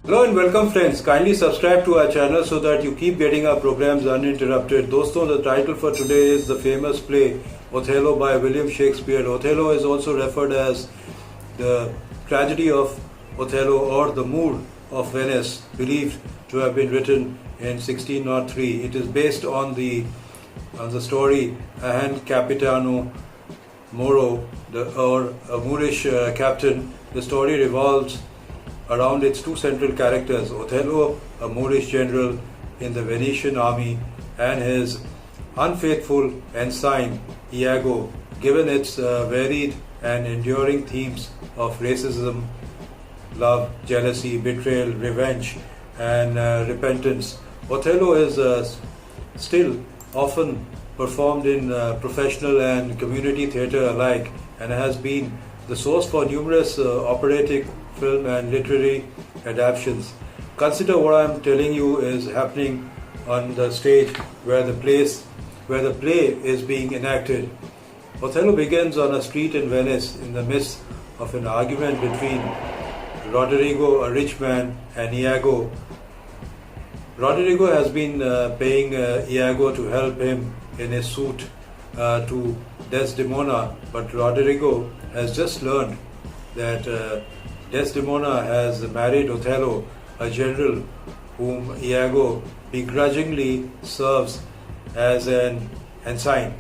Hello and welcome friends. Kindly subscribe to our channel so that you keep getting our programs uninterrupted. Doston, the title for today is the famous play Othello by William Shakespeare. Othello is also referred as the tragedy of Othello or the Moor of Venice, believed to have been written in 1603. It is based on the story Ahan Capitano Moro, or a Moorish captain. The story revolves around its two central characters, Othello, a Moorish general in the Venetian army, and his unfaithful ensign, Iago. Given its varied and enduring themes of racism, love, jealousy, betrayal, revenge, and repentance, Othello is still often performed in professional and community theatre alike, and has been the source for numerous operatic, film and literary adaptations. Consider what I am telling you is happening on the stage where the play is being enacted. Othello begins on a street in Venice in the midst of an argument between Roderigo, a rich man, and Iago. Roderigo has been paying Iago to help him in his suit to Desdemona, but Roderigo has just learned that Desdemona has married Othello, a general whom Iago begrudgingly serves as an ensign.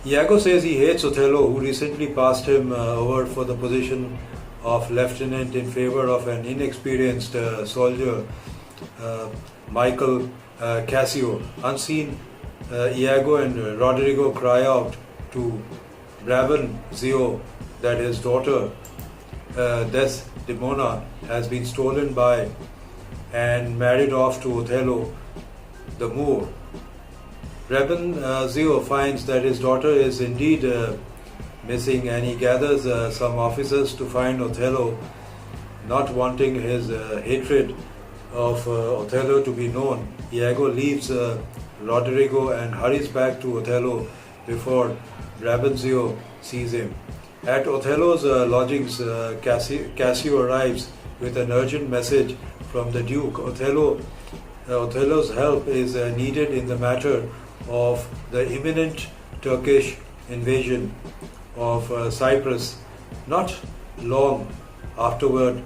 Iago says he hates Othello, who recently passed him over for the position of lieutenant in favor of an inexperienced soldier, Michael Cassio. Unseen, Iago and Roderigo cry out to Brabantio that his daughter Desdemona has been stolen by and married off to Othello the Moor. Brabantio finds that his daughter is indeed missing, and he gathers some officers to find Othello. Not wanting his hatred of Othello to be known, Iago leaves Roderigo and hurries back to Othello before Brabantio sees him. At Othello's lodgings, Cassio arrives with an urgent message from the Duke. Othello's help is needed in the matter of the imminent Turkish invasion of Cyprus. Not long afterward,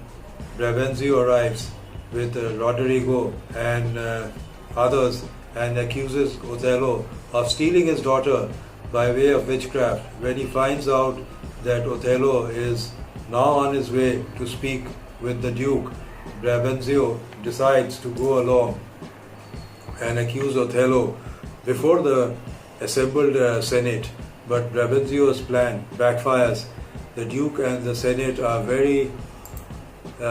Brabantio arrives with Roderigo and others and accuses Othello of stealing his daughter by way of witchcraft. When he finds out that Othello is now on his way to speak with the Duke, Brabantio decides to go along and accuse Othello before the assembled Senate. But Brabantio's plan backfires. The Duke and the Senate are very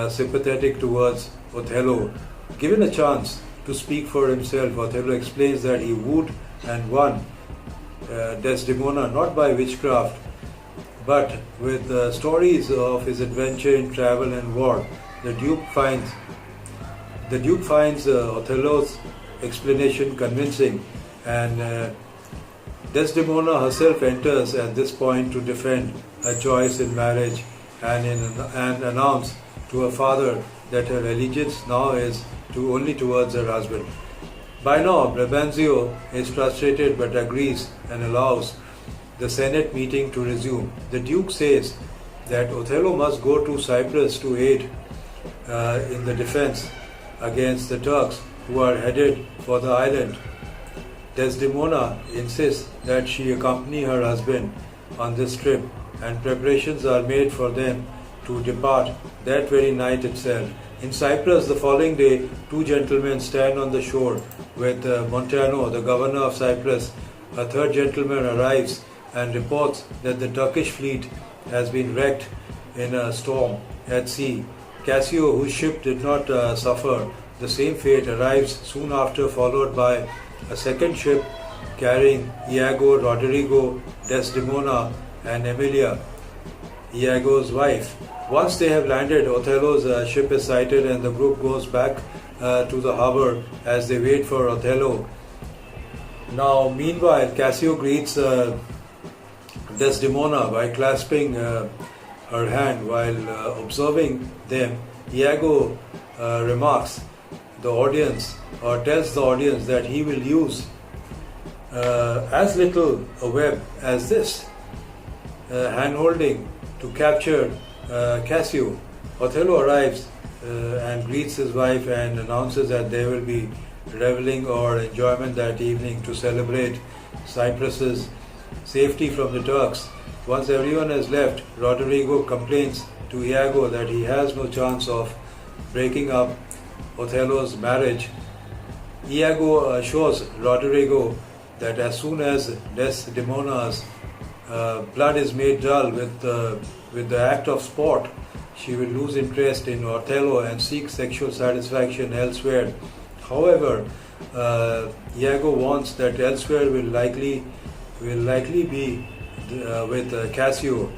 sympathetic towards Othello. Given a chance to speak for himself, Othello explains that he wooed and won Desdemona not by witchcraft but with stories of his adventure in travel and war. The Duke finds Othello's explanation convincing, and Desdemona herself enters at this point to defend her choice in marriage and announce to her father that her allegiance now is only towards her husband. By now, Brabantio is frustrated but agrees and allows the Senate meeting to resume. The Duke says that Othello must go to Cyprus to aid in the defense against the Turks who are headed for the island. Desdemona insists that she accompany her husband on this trip, and preparations are made for them to depart that very night itself. In Cyprus, the following day, two gentlemen stand on the shore with Montano, the governor of Cyprus. A third gentleman arrives and reports that the Turkish fleet has been wrecked in a storm at sea. Cassio, whose ship did not suffer the same fate, arrives soon after, followed by a second ship carrying Iago, Roderigo, Desdemona, and Emilia, Iago's wife. Once they have landed, Othello's ship is sighted, and the group goes back to the harbor as they wait for Othello. Now, meanwhile, Cassio greets Desdemona by clasping her hand while observing them. Iago remarks the audience, or tells the audience that he will use as little a web as this, hand-holding to capture Cassio. Othello arrives and greets his wife and announces that there will be reveling or enjoyment that evening to celebrate Cyprus's safety from the Turks. Once everyone has left, Roderigo complains to Iago that he has no chance of breaking up Othello's marriage. Iago assures Roderigo that as soon as Desdemona's blood is made dull with the act of sport, she will lose interest in Othello and seek sexual satisfaction elsewhere. However, Iago warns that elsewhere will likely be with Cassio.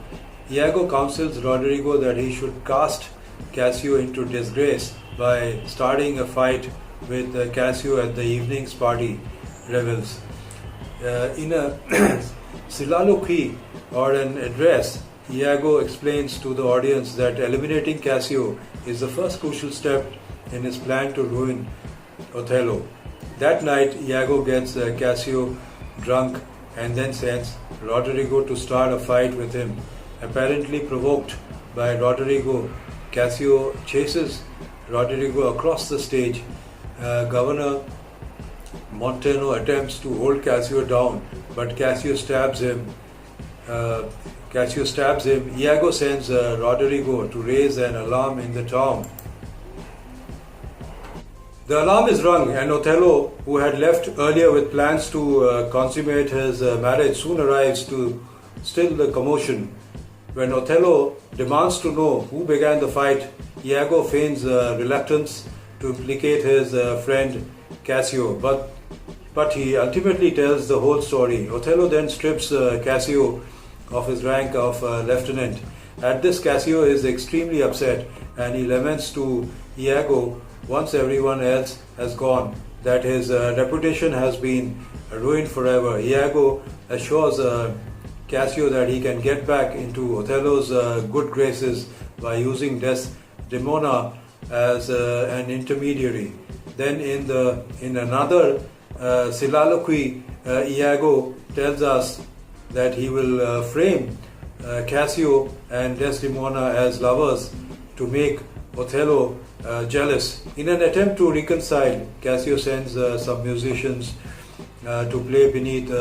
Iago counsels Roderigo that he should cast Cassio into disgrace by starting a fight with Cassio at the evening's party revels. In a soliloquy or an address, Iago explains to the audience that eliminating Cassio is the first crucial step in his plan to ruin Othello. That night, Iago gets Cassio drunk and then sends Roderigo to start a fight with him. Apparently provoked by Roderigo, Cassio chases Roderigo across the stage. Governor Montano attempts to hold Cassio down, but Cassio stabs him. Iago sends Roderigo to raise an alarm in the town. The alarm is rung, and Othello, who had left earlier with plans to consummate his marriage, soon arrives to still the commotion. When Othello demands to know who began the fight, Iago feigns reluctance to implicate his friend Cassio, but he ultimately tells the whole story. Othello then strips Cassio of his rank of lieutenant. At this, Cassio is extremely upset, and he laments to Iago, once everyone else has gone, that his reputation has been ruined forever. Iago assures Cassio that he can get back into Othello's good graces by using Desdemona as an intermediary. Then in another soliloquy, Iago tells us that he will frame Cassio and Desdemona as lovers to make Othello jealous. In an attempt to reconcile, Cassio sends some musicians to play beneath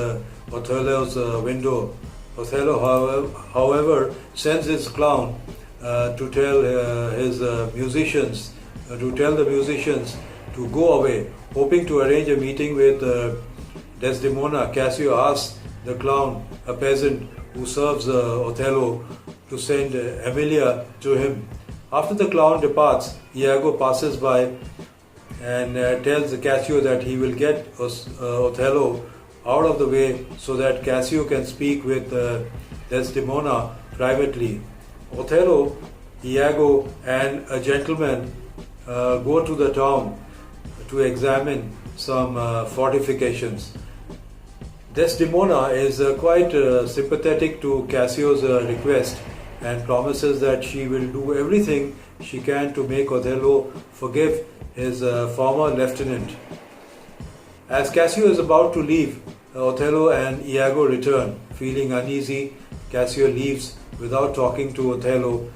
Othello's window. Othello, however, sends his clown to tell the musicians to go away. Hoping to arrange a meeting with Desdemona, Cassio asks the clown, a peasant who serves Othello, to send Emilia to him. After the clown departs, Iago passes by and tells Cassio that he will get Othello out of the way so that Cassio can speak with Desdemona privately. Othello, Iago, and a gentleman go to the town to examine some fortifications. Desdemona is quite sympathetic to Cassio's request and promises that she will do everything she can to make Othello forgive his former lieutenant. As Cassio is about to leave, Othello and Iago return. Feeling uneasy, Cassio leaves without talking to Othello.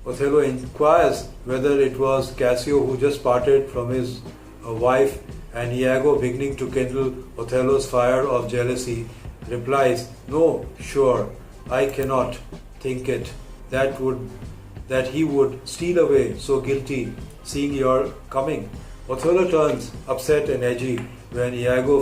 Othello inquires whether it was Cassio who just parted from his wife, and Iago, beginning to kindle Othello's fire of jealousy, replies, "No, sure, I cannot think it. That he would steal away so guilty, seeing your coming." Othello turns upset and edgy when Iago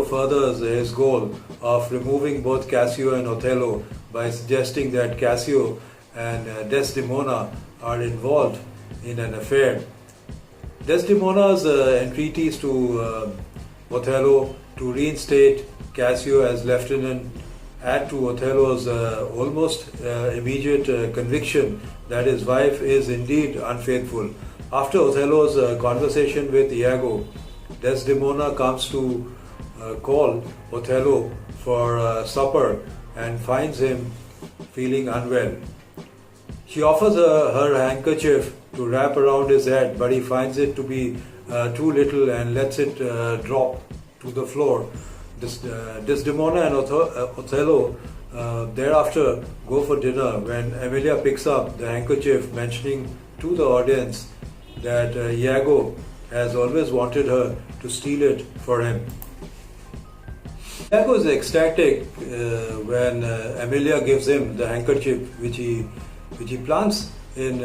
furthers his goal of removing both Cassio and Othello by suggesting that Cassio and Desdemona are involved in an affair. Desdemona's entreaties to Othello to reinstate Cassio as lieutenant add to Othello's almost immediate conviction that his wife is indeed unfaithful. After Othello's conversation with Iago, Desdemona comes to call Othello for supper and finds him feeling unwell. She offers her handkerchief to wrap around his head, but he finds it to be too little and lets it drop to the floor. Desdemona and Othello thereafter go for dinner when Emilia picks up the handkerchief, mentioning to the audience that Iago has always wanted her to steal it for him. Iago is ecstatic when Emilia gives him the handkerchief, which he plants in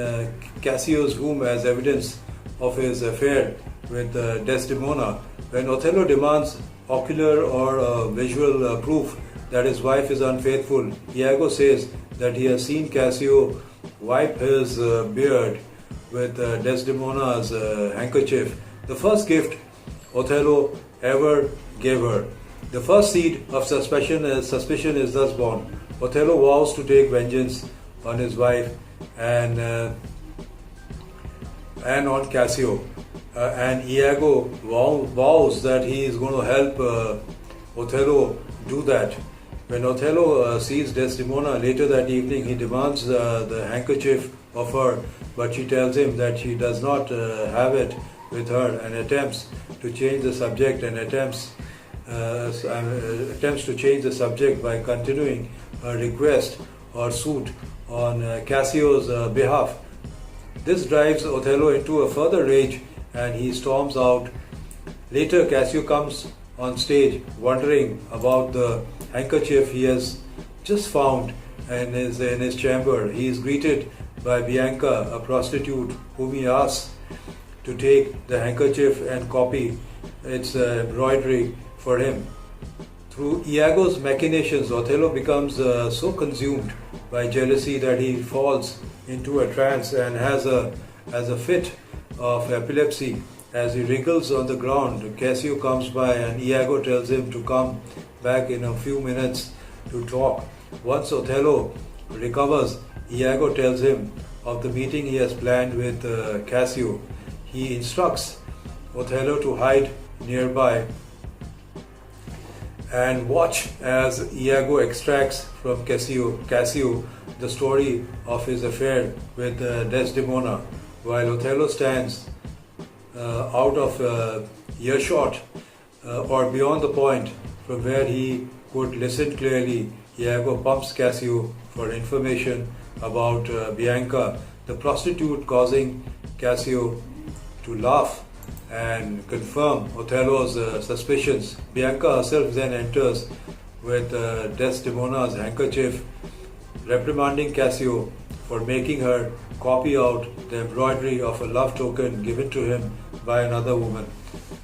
Cassio's room as evidence of his affair with Desdemona. When Othello demands ocular or visual proof that his wife is unfaithful, Iago says that he has seen Cassio wipe his beard with Desdemona's handkerchief, the first gift Othello ever gave her. The first seed of suspicion is thus born. Othello vows to take vengeance on his wife and on Cassio. And Iago vows that he is going to help Othello do that. When Othello sees Desdemona later that evening, he demands the handkerchief of her, but she tells him that she does not have it with her and attempts to change the subject to change the subject by continuing her request or suit on Cassio's behalf. This drives Othello into a further rage and he storms out. Later, Cassio comes on stage wondering about the handkerchief he has just found in his chamber. He is greeted by Bianca, a prostitute, whom he asks to take the handkerchief and copy its embroidery for him. Through Iago's machinations, Othello becomes so consumed by jealousy that he falls into a trance and has a fit of epilepsy. As he wriggles on the ground, Cassio comes by and Iago tells him to come back in a few minutes to talk. Once Othello recovers, Iago tells him of the meeting he has planned with Cassio. He instructs Othello to hide nearby and watch as Iago extracts from Cassio the story of his affair with Desdemona, while Othello stands out of earshot or beyond the point from where he could listen clearly. Iago pumps Cassio for information about Bianca, the prostitute, causing Cassio to laugh and confirm Othello's suspicions. Bianca herself then enters with Desdemona's handkerchief, reprimanding Cassio for making her copy out the embroidery of a love token given to him by another woman.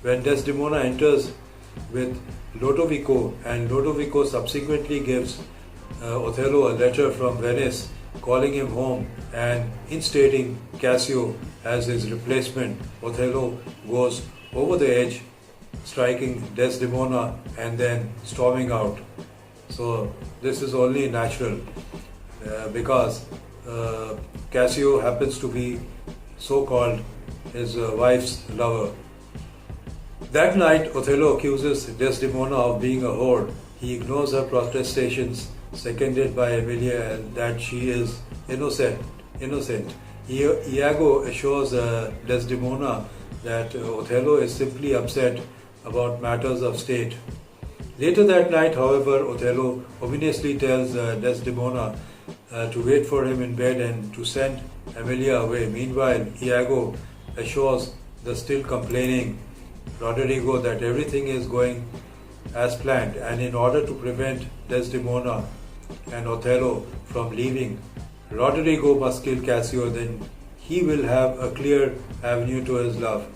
When Desdemona enters with Lodovico, and Lodovico subsequently gives Othello a letter from Venice calling him home and instating Cassio as his replacement, Othello goes over the edge, striking Desdemona and then storming out. So this is only natural because Cassio happens to be so-called his wife's lover. That night, Othello accuses Desdemona of being a whore. He ignores her protestations, seconded by Emilia, and that she is innocent. Iago assures Desdemona that Othello is simply upset about matters of state. Later that night, however, Othello ominously tells Desdemona to wait for him in bed and to send Emilia away. Meanwhile, Iago assures the still complaining Roderigo that everything is going as planned, and in order to prevent Desdemona and Othello from leaving, Roderigo must kill Cassio, then he will have a clear avenue to his love.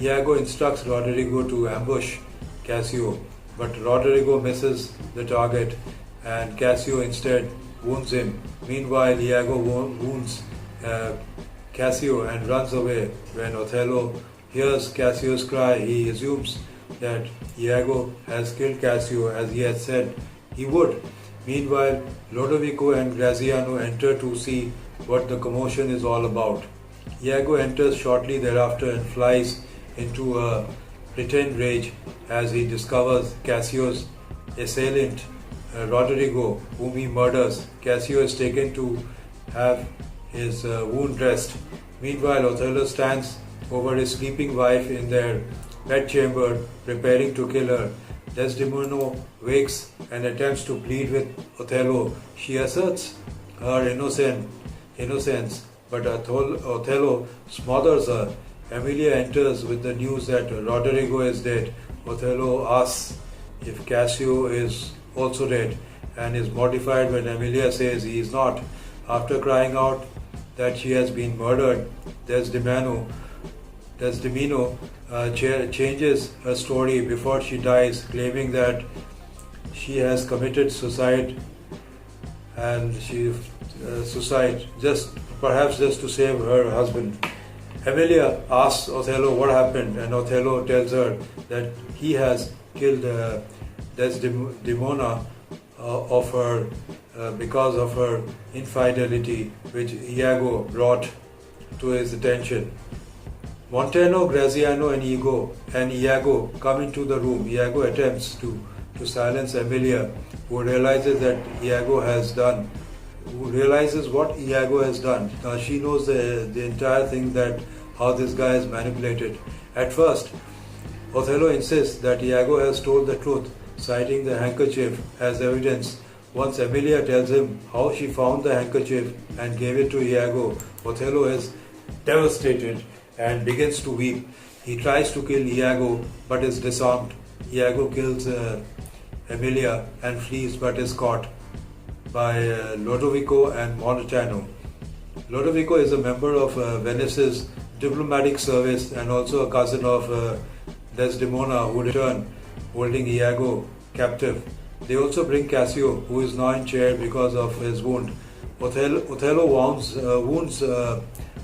Iago instructs Roderigo to ambush Cassio, but Roderigo misses the target and Cassio instead wounds him. Meanwhile, Iago wounds Cassio and runs away. When Othello hears Cassio's cry, he assumes that Iago has killed Cassio as he had said he would. Meanwhile, Lodovico and Graziano enter to see what the commotion is all about. Iago enters shortly thereafter and flies into a pretend rage as he discovers Cassio's assailant Roderigo, whom he murders. Cassio is taken to have his wound dressed. Meanwhile, Othello stands over his sleeping wife in their bedchamber, preparing to kill her. Desdemona wakes and attempts to plead with Othello. She asserts her innocence, but Othello smothers her. Emilia enters with the news that Roderigo is dead. Othello asks if Cassio is also dead and is mortified when Emilia says he is not. After crying out that she has been murdered, Desdemona changes her story before she dies, claiming that she has committed suicide perhaps just to save her husband. Emilia asks Othello what happened, and Othello tells her that he has killed Desdemona because of her infidelity, which Iago brought to his attention. Montano, Graziano, and Iago come into the room. Iago attempts to silence Emilia, who realizes what Iago has done. Now she knows the entire thing, that how this guy is manipulated. At first, Othello insists that Iago has told the truth, citing the handkerchief as evidence. Once Emilia tells him how she found the handkerchief and gave it to Iago, Othello is devastated and begins to weep. He tries to kill Iago but is disarmed. Iago kills Emilia and flees but is caught by Lodovico and Montano. Lodovico is a member of Venice's diplomatic service and also a cousin of Desdemona, who return holding Iago captive. They also bring Cassio, who is now in chair because of his wound. Othello wounds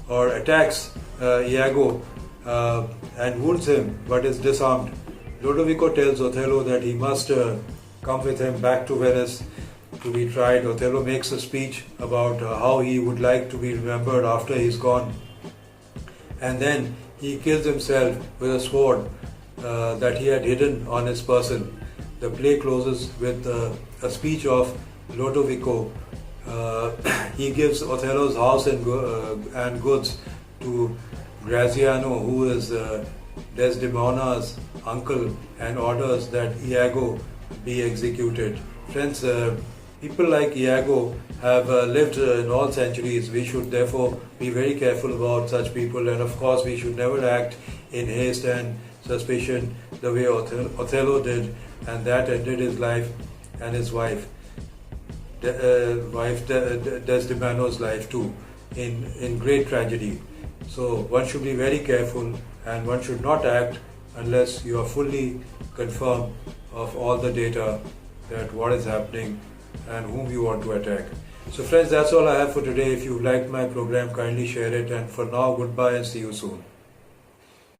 or attacks Iago and wounds him but is disarmed. Lodovico tells Othello that he must come with him back to Venice to be tried. Othello makes a speech about how he would like to be remembered after he's gone, and then he kills himself with a sword that he had hidden on his person. The play closes with a speech of Lodovico. He gives Othello's house and goods to Graziano, who is Desdemona's uncle, and orders that Iago be executed. Friends, people like Iago have lived in all centuries. We should therefore be very careful about such people, and of course we should never act in haste and suspicion the way Othello did, and that ended his life and his wife Desdemona's life too, in great tragedy. So one should be very careful, and one should not act unless you are fully confirmed of all the data, that what is happening and whom you want to attack. So friends, that's all I have for today. If you liked my program, kindly share it, and for now, goodbye and see you soon.